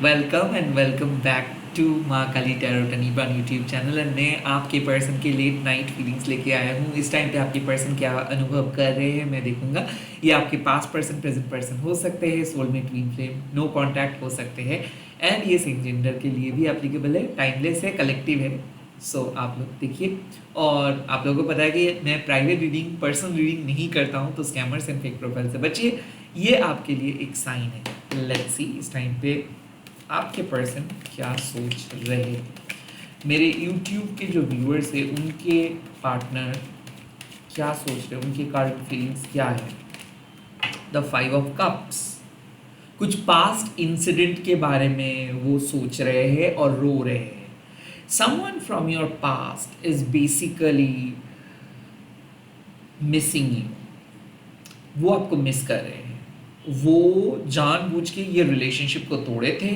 Welcome and welcome back to Maa Kali tarot and Ibran YouTube channel and मैं आपके person के late night feelings लेके आया हूँ। इस टाइम पे आपके पर्सन क्या अनुभव कर रहे हैं मैं देखूंगा। ये आपके पास्ट पर्सन प्रेजेंट पर्सन हो सकते हैं, soulmate twin flame, no contact हो सकते हैं एंड ये सेम जेंडर के लिए भी एप्लीकेबल है, टाइमलेस है, कलेक्टिव है। सो आप लोग देखिए। और आप लोगों को पता है कि मैं प्राइवेट रीडिंग, पर्सनल रीडिंग नहीं करता हूँ, तो स्कैमर्स एंड फेक प्रोफाइल से बचिए। ये आपके लिए एक साइन है। लेट्स सी इस टाइम पे आपके पर्सन क्या सोच रहे हैं। मेरे YouTube के जो व्यूअर्स हैं उनके पार्टनर क्या सोच रहे हैं, उनके करंट फीलिंग्स क्या है। द 5 ऑफ कप्स, कुछ पास्ट इंसिडेंट के बारे में वो सोच रहे हैं और रो रहे हैं। Someone from your past is basically missing you. वो आपको मिस कर रहे हैं। वो जानबूझ के ये रिलेशनशिप को तोड़े थे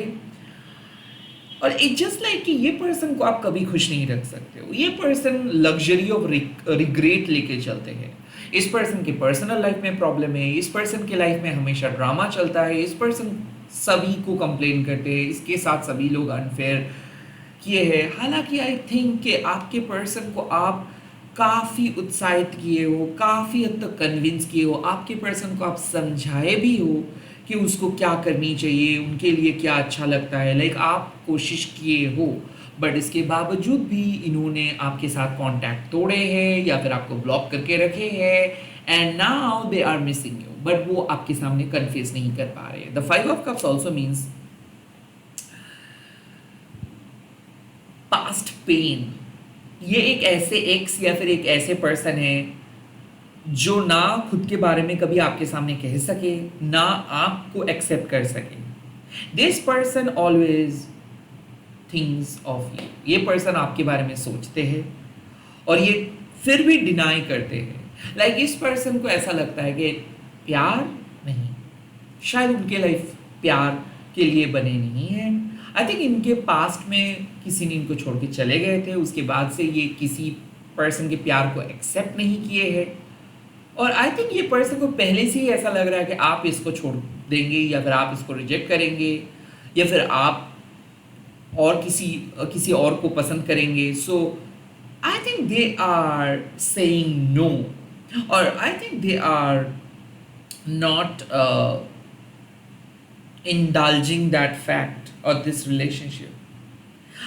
और इट जस्ट लाइक कि ये पर्सन को आप कभी खुश नहीं रख सकते हो। ये पर्सन लग्जरी ऑफ रिग्रेट लेके चलते हैं। इस पर्सन के पर्सनल लाइफ में प्रॉब्लम है, इस पर्सन के लाइफ में हमेशा ड्रामा चलता है, इस पर्सन सभी को कंप्लेन करते हैं, इसके साथ सभी लोग अनफेयर किए हैं। हालांकि आई थिंक कि आपके पर्सन को आप काफ़ी उत्साहित किए हो, काफ़ी हद तक कन्विंस किए हो, आपके पर्सन को आप समझाए भी हो कि उसको क्या करनी चाहिए, उनके लिए क्या अच्छा लगता है। लाइक आप कोशिश किए हो, बट इसके बावजूद भी इन्होंने आपके साथ कांटेक्ट तोड़े हैं या फिर आपको ब्लॉक करके रखे हैं and now they are missing you, but वो आपके सामने कन्फेस नहीं कर पा रहे। The 5 of cups also means past pain. ये एक ऐसे एक्स या फिर एक ऐसे पर्सन है जो ना खुद के बारे में कभी आपके सामने कह सके, ना आपको एक्सेप्ट कर सके। This person always things of you. ये पर्सन आपके बारे में सोचते हैं और ये फिर भी डिनाई करते हैं। लाइक इस पर्सन को ऐसा लगता है कि प्यार नहीं, शायद उनके लाइफ प्यार के लिए बने नहीं है। आई थिंक इनके पास्ट में किसी ने इनको छोड़ के चले गए थे, उसके बाद से ये किसी पर्सन के प्यार को एक्सेप्ट नहीं किए हैं। और आई थिंक ये पर्सन को पहले से ही ऐसा लग रहा है कि आप इसको छोड़ देंगे या फिर आप इसको रिजेक्ट करेंगे या फिर आप और किसी और को पसंद करेंगे। So I think they are saying no, और I think they are not indulging that fact or this relationship।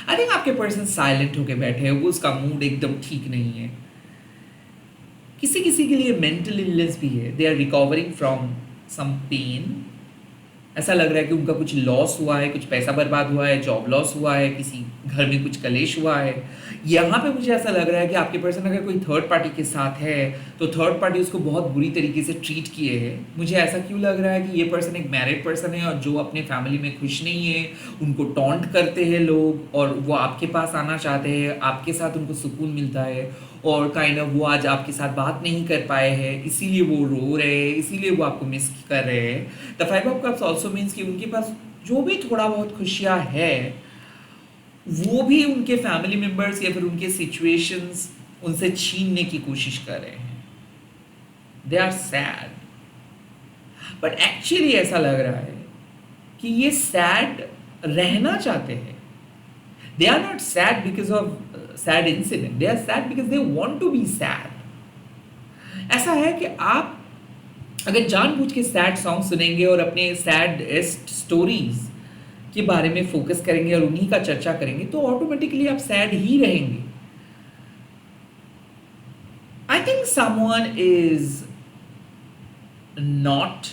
I think आपके पर्सन साइलेंट होके बैठे हैं, वो उसका मूड एकदम ठीक नहीं है। किसी किसी के लिए मेंटल इलनेस भी है, they are recovering from some pain. ऐसा लग रहा है कि उनका कुछ लॉस हुआ है, कुछ पैसा बर्बाद हुआ है, जॉब लॉस हुआ है, किसी घर में कुछ कलेश हुआ है। यहाँ पे मुझे ऐसा लग रहा है कि आपके पर्सन अगर कोई थर्ड पार्टी के साथ है तो थर्ड पार्टी उसको बहुत बुरी तरीके से ट्रीट किए है। मुझे ऐसा क्यों लग रहा है कि ये पर्सन एक मैरिड पर्सन है और जो अपने फैमिली में खुश नहीं है, उनको टॉन्ट करते हैं लोग और वो आपके पास आना चाहते हैं, आपके साथ उनको सुकून मिलता है और काइंड ऑफ वो आज आपके साथ बात नहीं कर पाए हैं, इसीलिए वो रो रहे हैं, इसीलिए वो आपको मिस कर रहे हैं। The 5 of cups also means कि उनके पास जो भी थोड़ा बहुत खुशियाँ है वो भी उनके फैमिली मेम्बर्स या फिर उनके सिचुएशंस उनसे छीनने की कोशिश कर रहे हैं। They are sad, but actually ऐसा लग रहा है कि ये सैड रहना चाहते हैं। They are not sad because of sad incident, they are sad because they want to be sad. ऐसा है कि आप अगर जानबूझ के सैड सॉन्ग सुनेंगे और अपने सैडेस्ट स्टोरीज के बारे में फोकस करेंगे और उन्हीं का चर्चा करेंगे तो ऑटोमेटिकली आप सैड ही रहेंगे। I think someone is not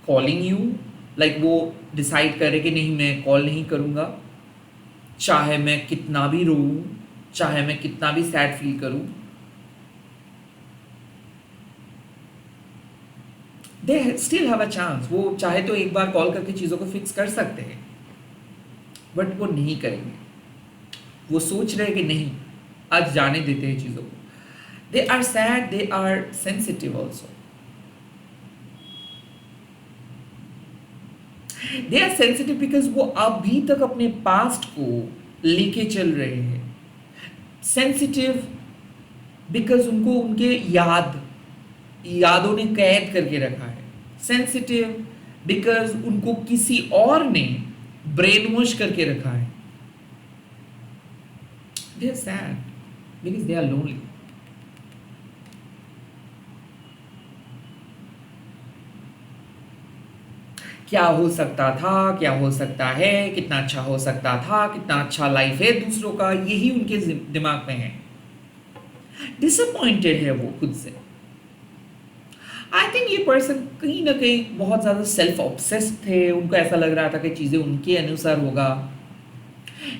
calling you, like वो डिसाइड करे कि नहीं मैं कॉल नहीं करूंगा, चाहे मैं कितना भी रोऊं, चाहे मैं कितना भी सैड फील करूं। They still have a chance. वो चाहे तो एक बार कॉल करके चीज़ों को फिक्स कर सकते हैं, बट वो नहीं करेंगे। वो सोच रहे कि नहीं, आज जाने देते हैं चीज़ों को। They are sad, they are sensitive also. They are sensitive because वो अभी तक अपने पास्ट को लेके चल रहे हैं। सेंसिटिव बिकॉज उनको उनके यादों ने कैद करके रखा है। सेंसिटिव बिकॉज उनको किसी और ने ब्रेन वॉश करके रखा है। They are sad because they are lonely. क्या हो सकता था, क्या हो सकता है, कितना अच्छा हो सकता था, कितना अच्छा लाइफ है दूसरों का, यही उनके दिमाग में है। डिसअपॉइंटेड है वो खुद से। आई थिंक ये पर्सन कहीं ना कहीं बहुत ज़्यादा सेल्फ ऑब्सेस्ड थे, उनको ऐसा लग रहा था कि चीज़ें उनके अनुसार होगा।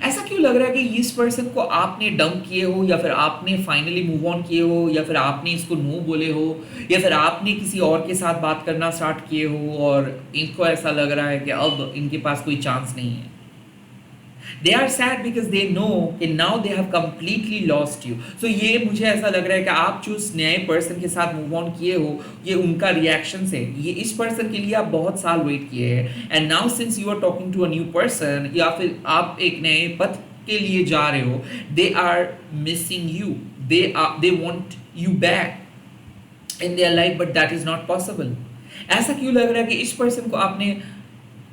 ऐसा क्यों लग रहा है कि इस पर्सन को आपने डंप किए हो, या फिर आपने फाइनली मूव ऑन किए हो, या फिर आपने इसको नो बोले हो, या फिर आपने किसी और के साथ बात करना स्टार्ट किए हो और इनको ऐसा लग रहा है कि अब इनके पास कोई चांस नहीं है। They are sad because they know कि now they have completely lost you. So ये मुझे ऐसा लग रहा है कि आप जो उस नए पर्सन के साथ मूव ऑन किए हो, ये उनका रिएक्शन से, ये इस पर्सन के लिए आप बहुत साल वेट किए हैं, and now since you are talking to a new person, या फिर आप एक नए पथ के लिए जा रहे हो, they are missing you, they want you back in their life, but that is not possible. ऐसा क्यों लग रहा है कि इस पर्सन को आपने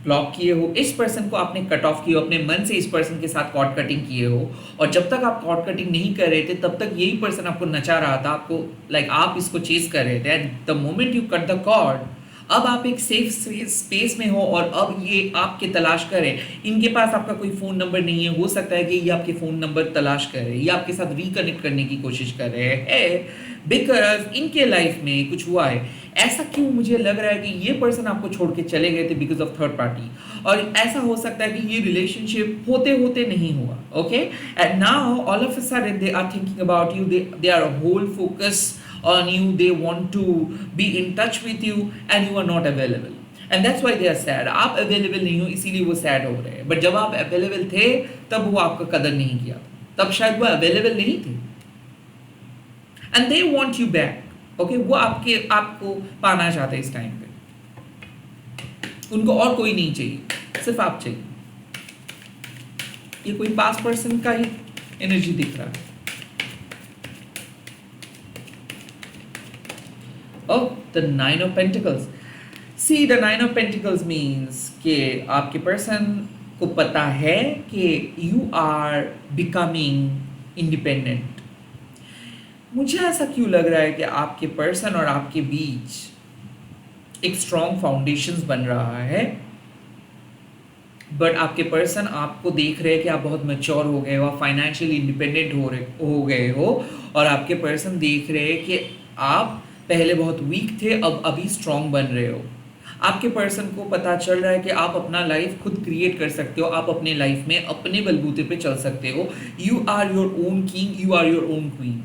ब्लॉक किए हो, इस पर्सन को आपने कट ऑफ किए हो, अपने मन से इस पर्सन के साथ कॉर्ड कटिंग किए हो, और जब तक आप कॉर्ड कटिंग नहीं कर रहे थे तब तक यही पर्सन आपको नचा रहा था, आपको आप इसको चेस कर रहे थे, and the moment you cut the cord, अब आप एक सेफ स्पेस में हो और अब ये आपके तलाश करें। इनके पास आपका कोई फ़ोन नंबर नहीं है, हो सकता है कि ये आपके फ़ोन नंबर तलाश करें, ये आपके साथ रिकनेक्ट करने की कोशिश कर रहे हैं बिकॉज इनके लाइफ में कुछ हुआ है। ऐसा क्यों मुझे लग रहा है कि ये पर्सन आपको छोड़ के चले गए थे बिकॉज ऑफ थर्ड पार्टी, और ऐसा हो सकता है कि ये रिलेशनशिप होते होते नहीं हुआ। Okay, and now all of a sudden they are thinking about you, they are whole focus on you, they want to be in touch with you and you are not available, and that's why they are sad। आप available नहीं हो इसीलिए वो sad हो रहे हैं, but जब आप available थे तब वो आपका कदर नहीं किया, तब शायद वो available नहीं थे, and they want you back। okay, वो आपको पाना चाहते हैं इस टाइम पे, उनको और कोई नहीं चाहिए, सिर्फ आप चाहिए। ये कोई पास्ट पर्सन का ही एनर्जी दिख रहा है। Oh, the Nine of Pentacles. See, the Nine of Pentacles means कि आपके पर्सन को पता है कि you are becoming independent। मुझे ऐसा क्यों लग रहा है कि आपके पर्सन और आपके बीच एक स्ट्रॉन्ग फाउंडेशंस बन रहा है, बट आपके पर्सन आपको देख रहे हैं कि आप बहुत मैच्योर हो गए हो, आप फाइनेंशियली इंडिपेंडेंट हो गए हो, और आपके पर्सन देख रहे हैं कि आप पहले बहुत वीक थे, अब अभी स्ट्रॉन्ग बन रहे हो। आपके पर्सन को पता चल रहा है कि आप अपना लाइफ खुद क्रिएट कर सकते हो, आप अपने लाइफ में अपने बलबूते पे चल सकते हो। You are your own king, you are your own queen.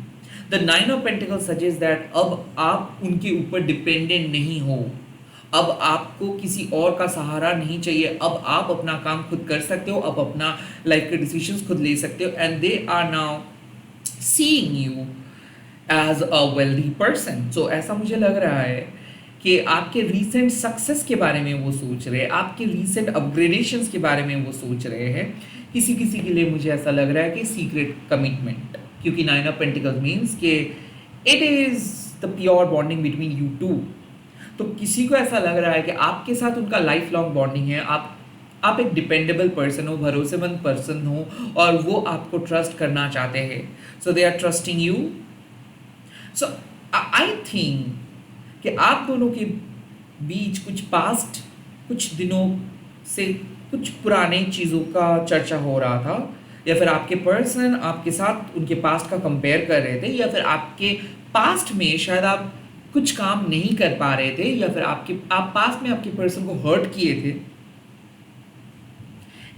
The nine of pentacles suggest that अब आप उनके ऊपर डिपेंडेंट नहीं हो, अब आपको किसी और का सहारा नहीं चाहिए, अब आप अपना काम खुद कर सकते हो, अब अपना लाइफ के डिसीजंस खुद ले सकते हो, and they are now seeing you as a wealthy person. So ऐसा मुझे लग रहा है कि आपके रीसेंट सक्सेस के बारे में वो सोच रहे हैं, आपके रीसेंट अपग्रेडेशंस के बारे में वो सोच रहे हैं। किसी किसी के लिए मुझे ऐसा लग रहा है कि सीक्रेट कमिटमेंट, क्योंकि नाइन ऑफ पेंटिकल्स मीन्स कि it is the pure bonding between you two. तो किसी को ऐसा लग रहा है कि आपके साथ उनका लाइफ लॉन्ग बॉन्डिंग है, आप एक डिपेंडेबल पर्सन हो, भरोसेमंद पर्सन हो, और वो आपको ट्रस्ट करना चाहते हैं। So they are trusting you. So I think कि आप दोनों के बीच कुछ दिनों से कुछ पुराने चीज़ों का चर्चा हो रहा था, या फिर आपके पर्सन आपके साथ उनके पास्ट का कंपेयर कर रहे थे, या फिर आपके पास्ट में शायद आप कुछ काम नहीं कर पा रहे थे, या फिर आप पास्ट में आपके पर्सन को हर्ट किए थे,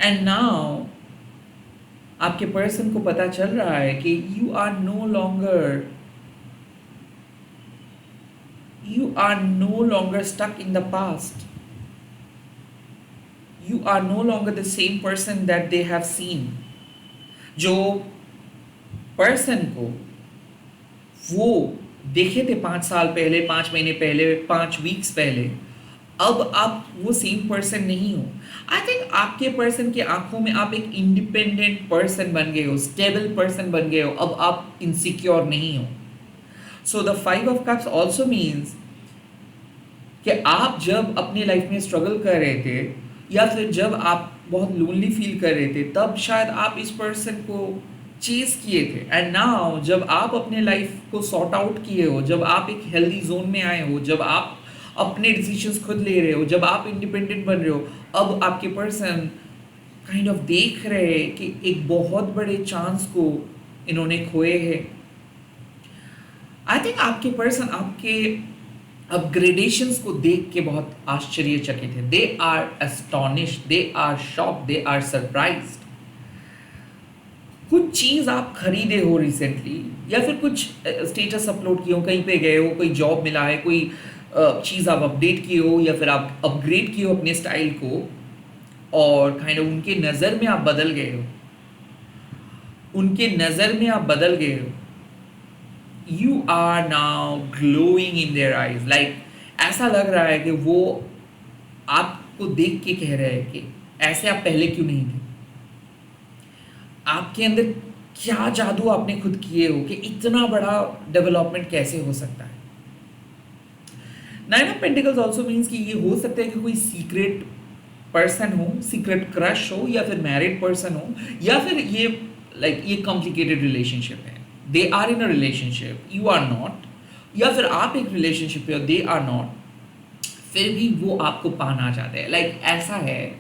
एंड नाउ आपके पर्सन को पता चल रहा है कि you are no longer stuck in the past, you are no longer the same person that they have seen। जो पर्सन को वो देखे थे 5 साल पहले, 5 महीने पहले, 5 वीक्स पहले, अब आप वो सेम पर्सन नहीं हो। आई थिंक आपके पर्सन की आंखों में आप एक इंडिपेंडेंट पर्सन बन गए हो, स्टेबल पर्सन बन गए हो, अब आप इनसिक्योर नहीं हो। So the 5 of Cups also means कि आप जब अपने लाइफ में स्ट्रगल कर रहे थे, या फिर जब आप बहुत लोनली फील कर रहे थे, तब शायद आप इस पर्सन को चेस किए थे। एंड नाउ जब आप अपने लाइफ को सॉर्ट आउट किए हो, जब आप एक हेल्दी जोन में आए हो, जब आप अपने डिसीजंस खुद ले रहे हो, जब आप इंडिपेंडेंट बन रहे हो, अब आपके पर्सन काइंड ऑफ देख रहे हैं कि एक बहुत बड़े चांस को इन्होंने खोए हैं। आई थिंक आपके पर्सन आपके अपग्रेडेशंस को देख के बहुत आश्चर्यचकित है। They are astonished, they are shocked, they are surprised. कुछ चीज़ आप खरीदे हो रिसेंटली, या फिर कुछ स्टेटस अपलोड किए हो, कहीं पे गए हो, कोई जॉब मिला है, कोई चीज़ आप अपडेट किए हो, या फिर आप अपग्रेड किए हो अपने स्टाइल को, और काइंड ऑफ उनके नज़र में आप बदल गए हो, उनके नज़र में आप बदल गए हो। You are now glowing in their eyes, like ऐसा लग रहा है कि वो आपको देख के कह रहे हैं कि ऐसे आप पहले क्यों नहीं थे। आपके अंदर क्या जादू आपने खुद किए हो कि इतना बड़ा डेवलपमेंट कैसे हो सकता है। Nine of pentacles also means कि ये हो सकता है कि कोई सीक्रेट पर्सन हो, सीक्रेट क्रश हो, या फिर मैरिड पर्सन हो, या फिर ये ये कॉम्प्लिकेटेड रिलेशनशिप है। They are in a relationship, you are not, या फिर आप एक रिलेशनशिप पे हो, दे आर नॉट, फिर भी वो आपको पाना चाहते हैं। ऐसा है,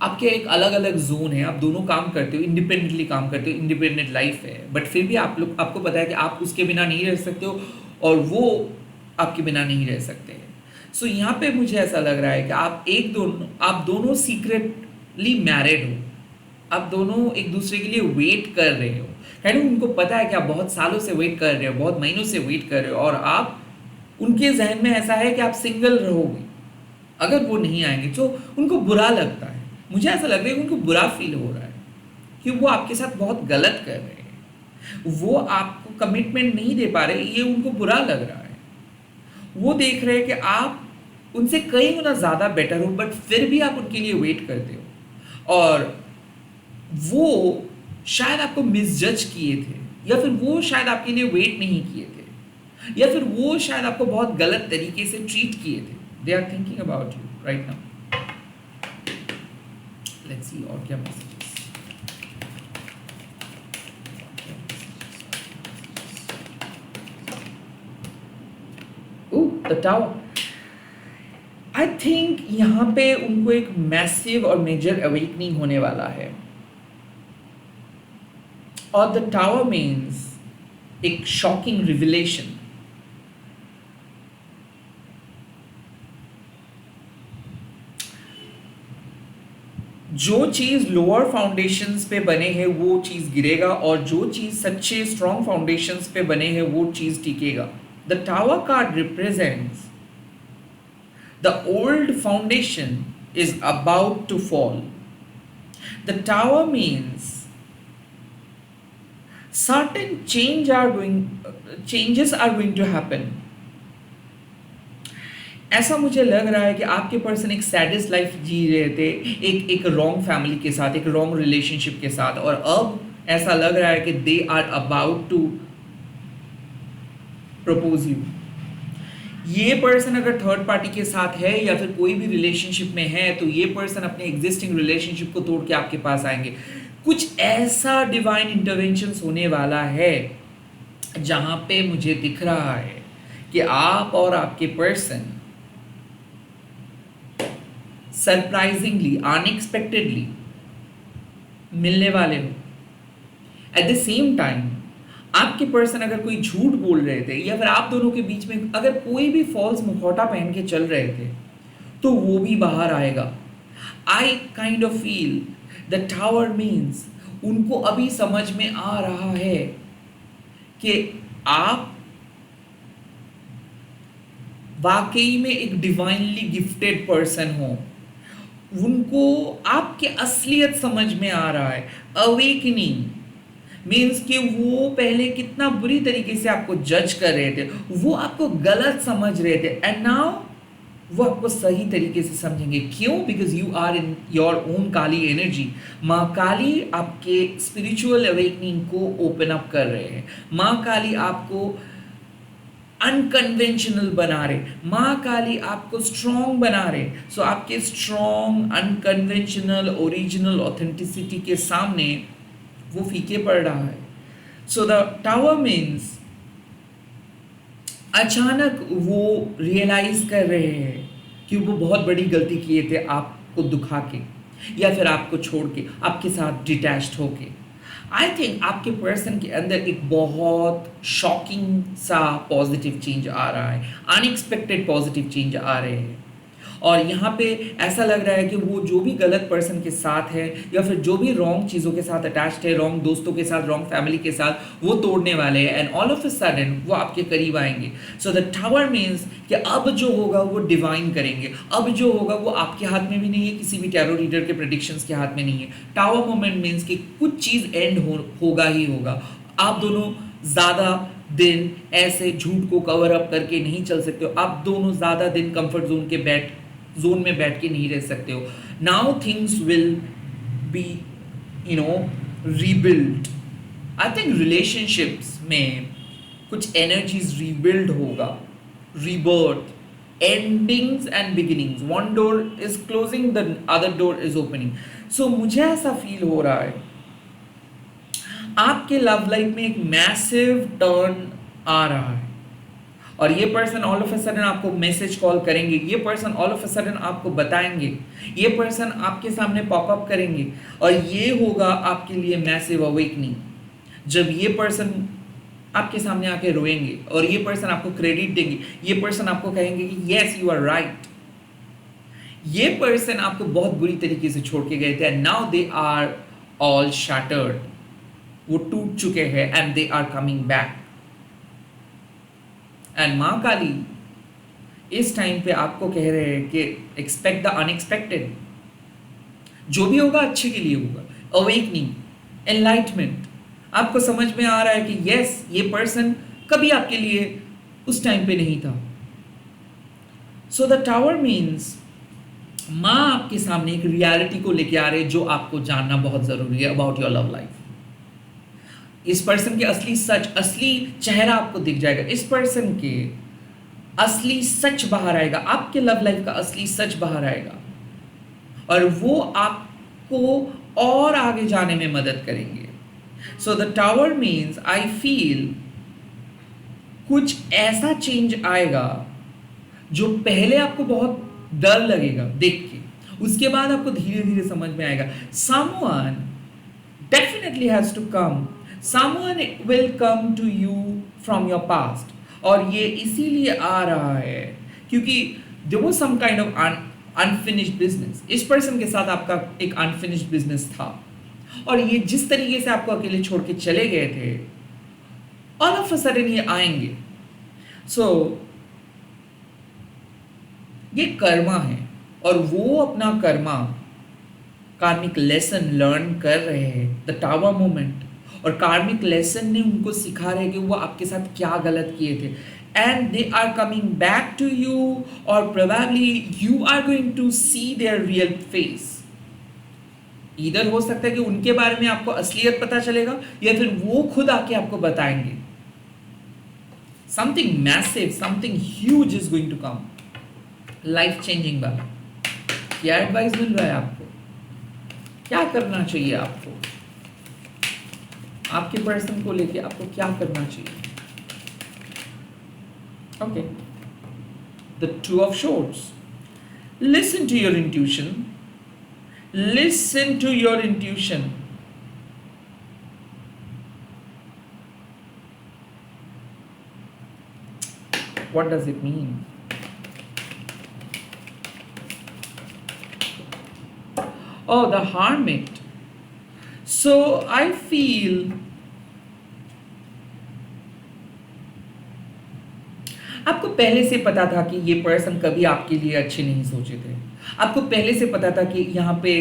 आपके एक अलग अलग जोन है, आप दोनों काम करते हो, इंडिपेंडेंटली काम करते हो, इंडिपेंडेंट लाइफ है, बट फिर भी आपको पता है कि आप उसके बिना नहीं रह सकते हो और वो आपके बिना नहीं रह सकते हैं। सो यहाँ पे मुझे ऐसा लग रहा है कि आप दोनों सीक्रेटली मैरिड हो, आप दोनों एक दूसरे के लिए वेट कर रहे हो। उनको पता है कि आप बहुत सालों से वेट कर रहे हो, बहुत महीनों से वेट कर रहे हो, और आप उनके जहन में ऐसा है कि आप सिंगल रहोगे अगर वो नहीं आएंगे, तो उनको बुरा लगता है। मुझे ऐसा लग रहा है कि उनको बुरा फील हो रहा है कि वो आपके साथ बहुत गलत कर रहे हैं, वो आपको कमिटमेंट नहीं दे पा रहे, ये उनको बुरा लग रहा है। वो देख रहे हैं कि आप उनसे कई गुना ज़्यादा बेटर हो, बट फिर भी आप उनके लिए वेट करते हो, और वो शायद आपको मिसजज किए थे, या फिर वो शायद आपके लिए वेट नहीं किए थे, या फिर वो शायद आपको बहुत गलत तरीके से ट्रीट किए थे। They are thinking about you right now. Let's see और क्या messages. The tower, I think यहाँ पे उनको एक मैसिव और मेजर अवेकनिंग होने वाला है, और द टावर मीन्स एक शॉकिंग रिविलेशन। जो चीज लोअर फाउंडेशंस पे बने हैं वो चीज गिरेगा, और जो चीज सच्चे स्ट्रॉन्ग फाउंडेशंस पे बने हैं वो चीज टिकेगा। The tower card represents the old foundation is about to fall. The tower means certain changes are going to happen। ऐसा मुझे लग रहा है कि आपके पर्सन एक सैडेस्ट लाइफ जी रहे थे, एक रॉन्ग फैमिली के साथ, एक रॉन्ग रिलेशनशिप के साथ, और अब ऐसा लग रहा है कि they are about to propose you. ये पर्सन अगर थर्ड पार्टी के साथ है या फिर कोई भी रिलेशनशिप में है, तो ये पर्सन अपने एग्जिस्टिंग रिलेशनशिप को तोड़ के आपके पास आएंगे। कुछ ऐसा डिवाइन इंटरवेंशंस होने वाला है जहां पे मुझे दिख रहा है कि आप और आपके पर्सन सरप्राइजिंगली, अनएक्सपेक्टेडली मिलने वाले हो। एट द सेम टाइम आपके पर्सन अगर कोई झूठ बोल रहे थे, या फिर आप दोनों के बीच में अगर कोई भी फॉल्स मुखौटा पहन के चल रहे थे, तो वो भी बाहर आएगा। I kind of feel the tower means उनको अभी समझ में आ रहा है कि आप वाकई में एक डिवाइनली गिफ्टेड पर्सन हो। उनको आपके असलियत समझ में आ रहा है। अवेकनिंग मीन्स कि वो पहले कितना बुरी तरीके से आपको जज कर रहे थे, वो आपको गलत समझ रहे थे, एंड नाउ वो आपको सही तरीके से समझेंगे। क्यों? Because you are in your own Kali energy. माँ काली आपके स्पिरिचुअल अवेकनिंग को ओपन अप कर रहे हैं। माँ काली आपको अनकन्वेंशनल बना रहे, माँ काली आपको स्ट्रॉन्ग बना रहे। सो आपके स्ट्रॉन्ग अनकन्वेंशनल ओरिजिनल ऑथेंटिसिटी के सामने वो फीके पड़ रहा है। सो द टावर मीन्स अचानक वो रियलाइज कर रहे हैं कि वो बहुत बड़ी गलती किए थे आपको दुखा के, या फिर आपको छोड़ के, आपके साथ डिटैच्ड होके। आई थिंक आपके पर्सन के अंदर एक बहुत शॉकिंग सा पॉजिटिव चेंज आ रहा है, अनएक्सपेक्टेड पॉजिटिव चेंज आ रहे हैं। और यहाँ पे ऐसा लग रहा है कि वो जो भी गलत पर्सन के साथ है, या फिर जो भी रॉन्ग चीज़ों के साथ अटैच्ड है, रॉन्ग दोस्तों के साथ, रॉन्ग फैमिली के साथ, वो तोड़ने वाले हैं and all of a sudden वो आपके करीब आएंगे। सो द टावर मीन्स कि अब जो होगा वो डिवाइन करेंगे, अब जो होगा वो आपके हाथ में भी नहीं है, किसी भी टैरो रीडर के प्रेडिक्शंस के हाथ में नहीं है। टावर मोमेंट मीन्स कि कुछ चीज़ एंड होगा ही होगा। आप दोनों ज़्यादा दिन ऐसे झूठ को कवर अप करके नहीं चल सकते हो, आप दोनों ज़्यादा दिन कंफर्ट जोन में बैठ के नहीं रह सकते हो। Now things will be rebuild. I think relationships में कुछ एनर्जीज रीबिल्ड होगा, rebirth, endings and beginnings. One door is closing, the other door is opening. So मुझे ऐसा फील हो रहा है आपके लव लाइफ में एक मैसिव टर्न आ रहा है, और ये person all of a sudden आपको मैसेज कॉल करेंगे, ये person all of a sudden आपको बताएंगे, ये पर्सन आपके सामने पॉपअप करेंगे, और ये होगा आपके लिए मैसिव अवेकनिंग। जब ये पर्सन आपके सामने आके रोएंगे और ये पर्सन आपको क्रेडिट देंगे, ये पर्सन आपको कहेंगे कि यस यू आर राइट। ये पर्सन आपको बहुत बुरी तरीके से छोड़ के गए थे and now they are all shattered, वो टूट चुके हैं and they are coming back. And माँ काली इस टाइम पे आपको कह रहे हैं कि एक्सपेक्ट द अनएक्सपेक्टेड। जो भी होगा अच्छे के लिए होगा। अवेकनिंग, एनलाइटमेंट, आपको समझ में आ रहा है कि यस ये पर्सन कभी आपके लिए उस टाइम पे नहीं था। सो द टावर मीन्स माँ आपके सामने एक रियलिटी को लेके आ रहे हैं जो आपको जानना बहुत जरूरी है अबाउट योर लव लाइफ। इस पर्सन के असली सच, असली चेहरा आपको दिख जाएगा, इस पर्सन के असली सच बाहर आएगा, आपके लव लाइफ का असली सच बाहर आएगा, और वो आपको और आगे जाने में मदद करेंगे। So the tower means I feel कुछ ऐसा चेंज आएगा जो पहले आपको बहुत डर लगेगा देख के, उसके बाद आपको धीरे धीरे समझ में आएगा। Someone definitely has to come, someone will come to you from your past, और ये इसीलिए आ रहा है क्योंकि there was some kind of unfinished business। इस पर्सन के साथ आपका एक unfinished business था, और ये जिस तरीके से आपको अकेले छोड़ के चले गए थे, all of a sudden ये आएंगे। so ये कर्मा है, और वो अपना कर्मा कार्मिक लेसन लर्न कर रहे हैं, द टावर मोमेंट। और कार्मिक लेसन ने उनको सिखा रहे कि वो आपके साथ क्या गलत किए थे, and they are coming back to you, और probably you are going to see their real face. इधर हो सकता है कि उनके बारे में आपको असलियत पता चलेगा, या फिर वो खुद आके आपको बताएंगे। Something massive, something huge is going to come, life changing वाला। क्या एडवाइस मिल रहा है आपको, क्या करना चाहिए आपको, आपके पर्सन को लेके आपको क्या करना चाहिए? Okay, the two of shorts. Listen to your intuition, listen to your intuition. What does it mean? Oh, the hermit. So I feel आपको पहले से पता था कि ये पर्सन कभी आपके लिए अच्छे नहीं सोचे थे। आपको पहले से पता था कि यहाँ पे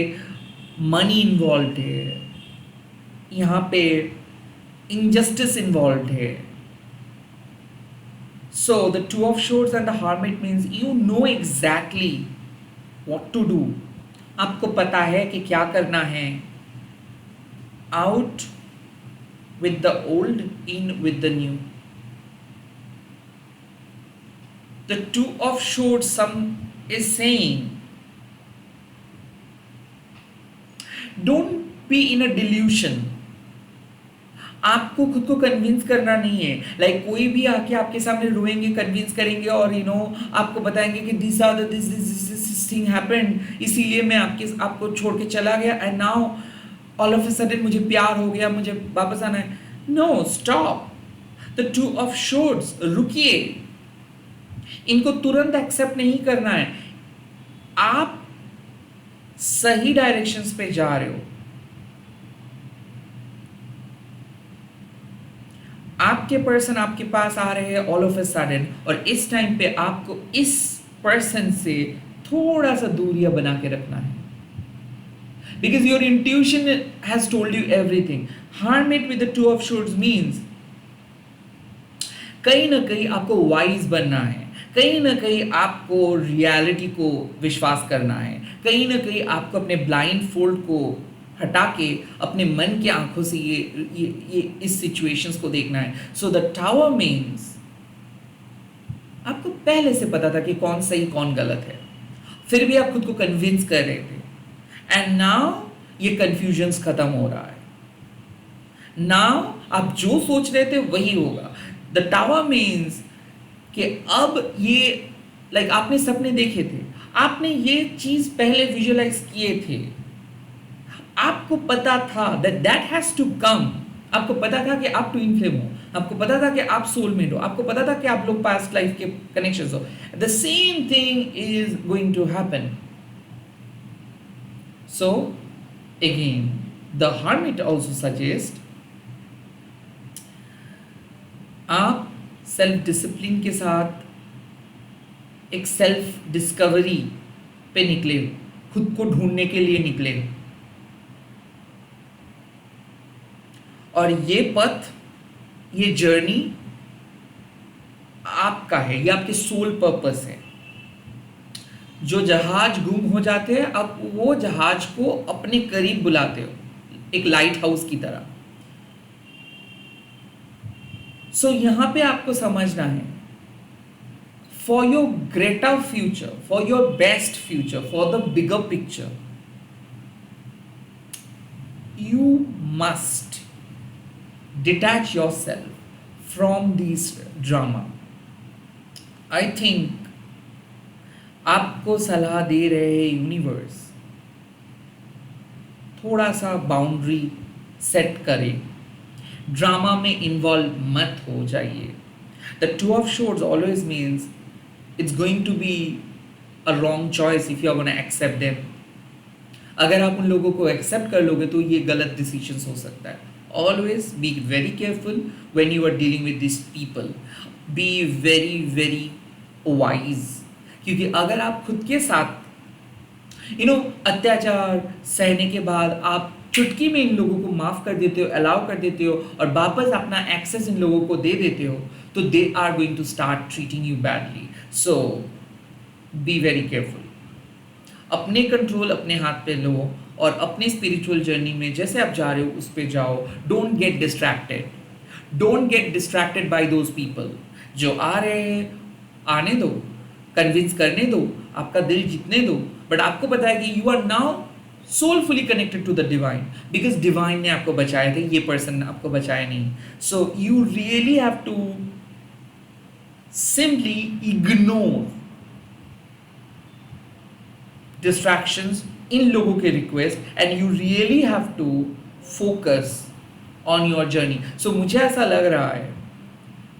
मनी इन्वॉल्व है, यहाँ पे इनजस्टिस इन्वॉल्व है। So the two of swords and the hermit means you know exactly what to do. आपको पता है कि क्या करना है। Out with the old, in with the new. The Two of Swords, some is saying, don't be in a delusion. आपको खुद को कन्विंस करना नहीं है. लाइक कोई भी आके आपके सामने रोएंगे, कन्विंस करेंगे और आपको बताएंगे कि दिस थिंग हैपेंड, इसीलिए मैं आपको छोड़ के चला गया and now all of a sudden मुझे प्यार हो गया, मुझे वापस आना है. No, stop. The two of swords, रुकिए. इनको तुरंत एक्सेप्ट नहीं करना है. आप सही डायरेक्शंस पे जा रहे हो. आपके पर्सन आपके पास आ रहे हैं ऑल ऑफ अ सडन, और इस टाइम पे आपको इस पर्सन से थोड़ा सा दूरियां बना के रखना है. Because your intuition has told you everything. Hermit with the two of swords means कहीं ना कहीं आपको वाइज बनना है, कहीं ना कहीं आपको रियलिटी को विश्वास करना है, कहीं ना कहीं आपको अपने ब्लाइंड फोल्ड को हटा के अपने मन की आंखों से ये इस सिचुएशंस को देखना है. सो द टावर मीन्स आपको पहले से पता था कि कौन सही कौन गलत है, फिर भी आप खुद को कन्विंस कर रहे थे. एंड नाउ ये कंफ्यूजन्स खत्म हो रहा है. नाउ आप जो सोच रहे थे वही होगा. द टावर मीन्स कि अब ये लाइक आपने सपने देखे थे, आपने ये चीज पहले विजुअलाइज किए थे, आपको पता था दैट हैज टू कम. आपको पता था कि आप ट्विन फ्लेम हो, आपको पता था कि आप सोलमेट हो, आपको पता था कि आप लोग पास्ट लाइफ के कनेक्शंस हो. The same thing is going to happen. So again the hermit also suggest आप सेल्फ डिसिप्लिन के साथ एक सेल्फ डिस्कवरी पे निकले, खुद को ढूंढने के लिए निकले. और ये पथ, ये जर्नी आपका है, ये आपके सोल पर्पस है. जो जहाज गुम हो जाते हैं, आप वो जहाज को अपने करीब बुलाते हो, एक लाइट हाउस की तरह. सो यहां पे आपको समझना है, for your greater future, for your best future, for the bigger picture, you must detach yourself from these drama. I think आपको सलाह दे रहे हैं यूनिवर्स, थोड़ा सा बाउंड्री सेट करें, ड्रामा में इन्वॉल्व मत हो जाइए. The two of swords always means it's going to be a wrong choice if you are gonna accept them. अगर आप उन लोगों को एक्सेप्ट कर लोगे तो ये गलत डिसीजंस हो सकता है. Always be very careful when you are dealing with these people. Be very very wise. क्योंकि अगर आप खुद के साथ अत्याचार सहने के बाद आप चुटकी में इन लोगों को माफ कर देते हो, अलाउ कर देते हो और वापस अपना एक्सेस इन लोगों को दे देते हो, तो they are going to start treating you badly. So be very careful. अपने कंट्रोल अपने हाथ पे लो और अपने स्पिरिचुअल जर्नी में जैसे आप जा रहे हो उस पे जाओ. Don't get distracted. Don't get distracted by those people. जो आ रहे हैं आने दो, कन्विंस करने दो, आपका दिल जीतने दो, बट आपको पता है कि you are now soulfully connected to the divine, because divine ने आपको बचाया था, ये पर्सन आपको बचाया नहीं. So you really have to simply ignore distractions, इन लोगों के request, and you really have to focus on your journey. So मुझे ऐसा लग रहा है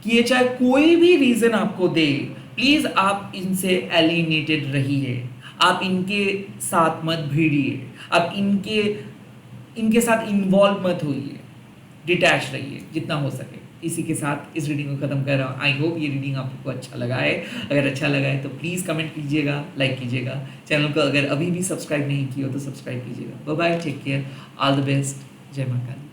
कि ये चाहे कोई भी रीजन आपको दे, प्लीज आप इनसे एलिनेटेड रहिए, आप इनके साथ मत भिड़िए, आप इनके साथ इन्वॉल्व मत होइए, डिटैच रहिए जितना हो सके. इसी के साथ इस रीडिंग को खत्म कर रहा हूँ. आई होप ये रीडिंग आपको अच्छा लगा है. अगर अच्छा लगा है तो प्लीज़ कमेंट कीजिएगा, लाइक कीजिएगा. चैनल को अगर अभी भी सब्सक्राइब नहीं किया हो तो सब्सक्राइब कीजिएगा. Bye bye, take care, all the best, जय मां काली.